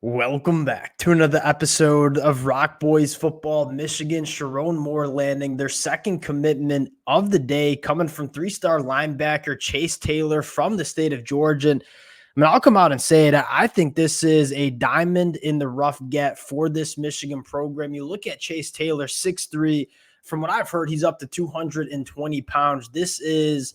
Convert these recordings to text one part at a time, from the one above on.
Welcome back to another episode of Rock Boys Football. Michigan, Sherrone Moore landing their second commitment of the day, coming from three-star linebacker Chase Taylor from the state of Georgia. And I'll come out and say it. I think this is a diamond in the rough get for this Michigan program. You look at Chase Taylor, 6'3". From what I've heard, he's up to 220 pounds. This is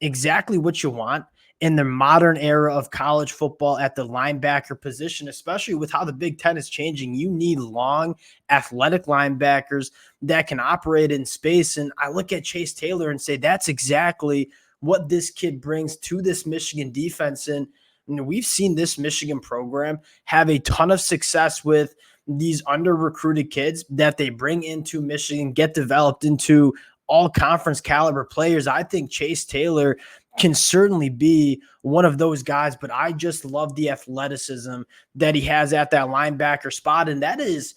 exactly what you want in the modern era of college football at the linebacker position, especially with how the Big Ten is changing. You need long, athletic linebackers that can operate in space. And I look at Chase Taylor and say that's exactly what this kid brings to this Michigan defense. And we've seen this Michigan program have a ton of success with these under recruited kids that they bring into Michigan, get developed into all conference caliber players. I think Chase Taylor can certainly be one of those guys, but I just love the athleticism that he has at that linebacker spot. And that is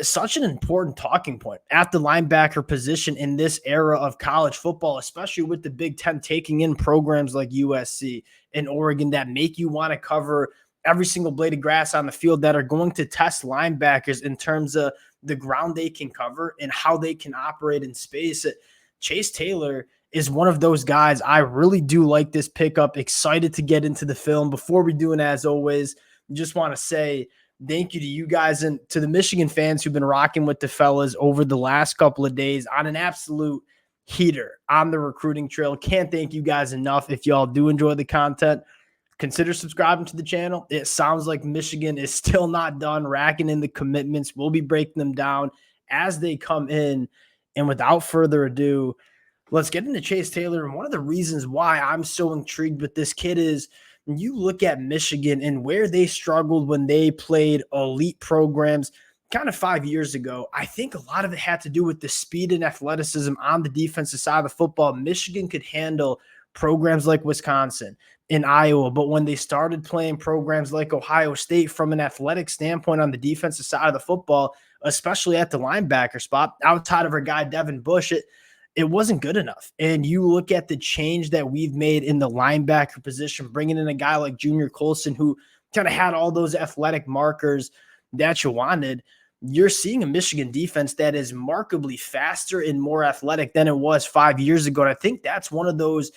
such an important talking point at the linebacker position in this era of college football, especially with the Big Ten taking in programs like USC and Oregon that make you want to cover every single blade of grass on the field, that are going to test linebackers in terms of the ground they can cover and how they can operate in space. Chase Taylor is one of those guys. I really do like this pickup. Excited to get into the film. Before we do, and as always, just want to say thank you to you guys and to the Michigan fans who've been rocking with the fellas over the last couple of days on an absolute heater on the recruiting trail. Can't thank you guys enough. If y'all do enjoy the content, consider subscribing to the channel. It sounds like Michigan is still not done racking in the commitments. We'll be breaking them down as they come in. And without further ado, let's get into Chase Taylor. And one of the reasons why I'm so intrigued with this kid is when you look at Michigan and where they struggled when they played elite programs kind of 5 years ago. I think a lot of it had to do with the speed and athleticism on the defensive side of the football. Michigan could handle programs like Wisconsin and Iowa, but when they started playing programs like Ohio State from an athletic standpoint on the defensive side of the football, especially at the linebacker spot, outside of our guy Devin Bush, it wasn't good enough. And you look at the change that we've made in the linebacker position, bringing in a guy like Junior Colson, who kind of had all those athletic markers that you wanted. You're seeing a Michigan defense that is markedly faster and more athletic than it was 5 years ago. And I think that's one of those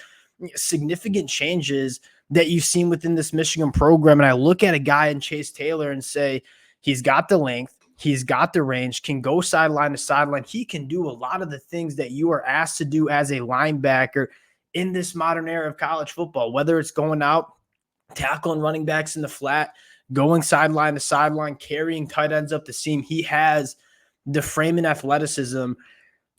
significant changes that you've seen within this Michigan program. And I look at a guy in Chase Taylor and say, he's got the length, he's got the range, can go sideline to sideline. He can do a lot of the things that you are asked to do as a linebacker in this modern era of college football, whether it's going out, tackling running backs in the flat, going sideline to sideline, carrying tight ends up the seam. He has the frame and athleticism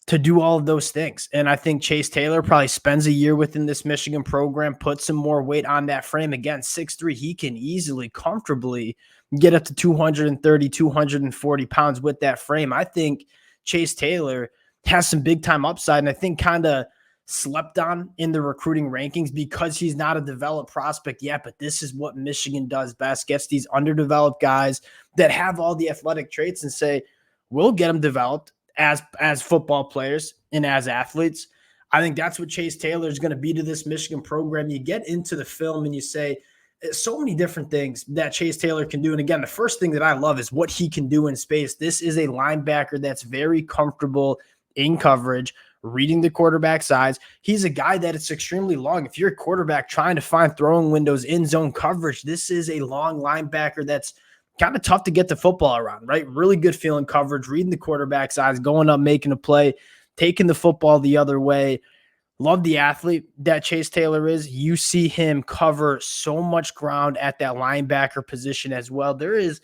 to do all of those things. And I think Chase Taylor probably spends a year within this Michigan program, puts some more weight on that frame. Again, 6'3", he can easily, comfortably get up to 230, 240 pounds with that frame. I think Chase Taylor has some big time upside, and I think kind of slept on in the recruiting rankings because he's not a developed prospect yet. But this is what Michigan does best, gets these underdeveloped guys that have all the athletic traits and say, we'll get them developed as football players and as athletes. I think that's what Chase Taylor is going to be to this Michigan program. You get into the film and you say so many different things that Chase Taylor can do. And again, the first thing that I love is what he can do in space. This is a linebacker that's very comfortable in coverage, reading the quarterback size. He's a guy that it's extremely long. If you're a quarterback trying to find throwing windows in zone coverage, this is a long linebacker that's kind of tough to get the football around, right? Really good feeling coverage, reading the quarterback's eyes, going up, making a play, taking the football the other way. Love the athlete that Chase Taylor is. You see him cover so much ground at that linebacker position as well. There is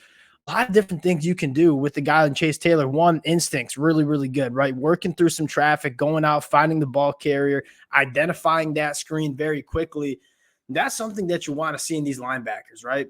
a lot of different things you can do with the guy in Chase Taylor. One, instincts, really, really good, right? Working through some traffic, going out, finding the ball carrier, identifying that screen very quickly. That's something that you want to see in these linebackers, right?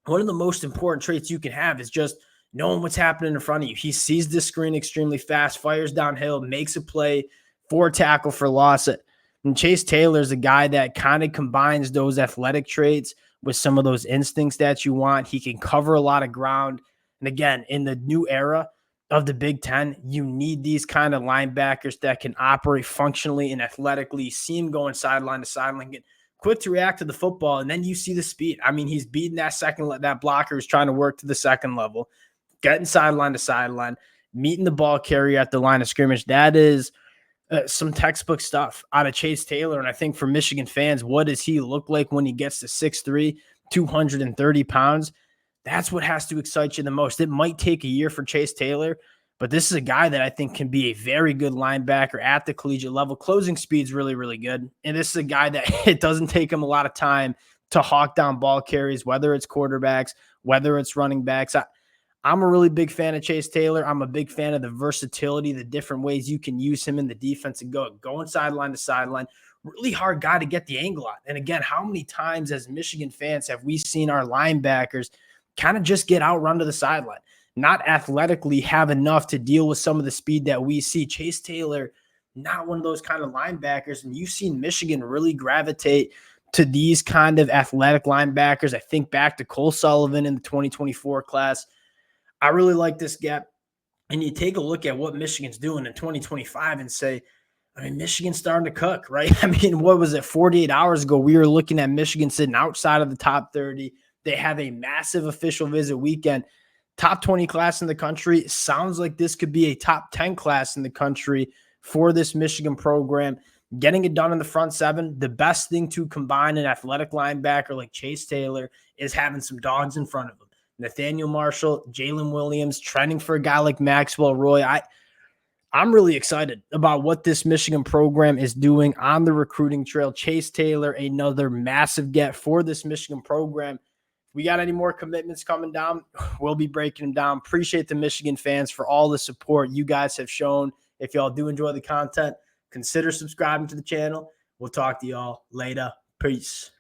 One of the most important traits you can have is just knowing what's happening in front of you. He sees the screen extremely fast, fires downhill, makes a play for a tackle for loss. And Chase Taylor is a guy that kind of combines those athletic traits with some of those instincts that you want. He can cover a lot of ground. And again, in the new era of the Big Ten, you need these kind of linebackers that can operate functionally and athletically. You see him going sideline to sideline, quick to react to the football, and then you see the speed. I mean, he's beating that blocker who's trying to work to the second level, getting sideline to sideline, meeting the ball carrier at the line of scrimmage. That is some textbook stuff out of Chase Taylor. And I think for Michigan fans, what does he look like when he gets to 6'3", 230 pounds? That's what has to excite you the most. It might take a year for Chase Taylor, but this is a guy that I think can be a very good linebacker at the collegiate level. Closing speed's really, really good. And this is a guy that it doesn't take him a lot of time to hawk down ball carries, whether it's quarterbacks, whether it's running backs. I'm a really big fan of Chase Taylor. I'm a big fan of the versatility, the different ways you can use him in the defense and going sideline to sideline. Really hard guy to get the angle on. And again, how many times as Michigan fans have we seen our linebackers kind of just get outrun to the sideline, not athletically have enough to deal with some of the speed that we see? Chase Taylor, not one of those kind of linebackers. And you've seen Michigan really gravitate to these kind of athletic linebackers. I think back to Cole Sullivan in the 2024 class. I really like this gap. And you take a look at what Michigan's doing in 2025 and say, I mean, Michigan's starting to cook, right? I mean, what was it? 48 hours ago, we were looking at Michigan sitting outside of the top 30. They have a massive official visit weekend. Top 20 class in the country. Sounds like this could be a top 10 class in the country for this Michigan program. Getting it done in the front seven. The best thing to combine an athletic linebacker like Chase Taylor is having some dogs in front of him. Nathaniel Marshall, Jalen Williams, trending for a guy like Maxwell Roy. I'm really excited about what this Michigan program is doing on the recruiting trail. Chase Taylor, another massive get for this Michigan program. If we got any more commitments coming down, we'll be breaking them down. Appreciate the Michigan fans for all the support you guys have shown. If y'all do enjoy the content, consider subscribing to the channel. We'll talk to y'all later. Peace.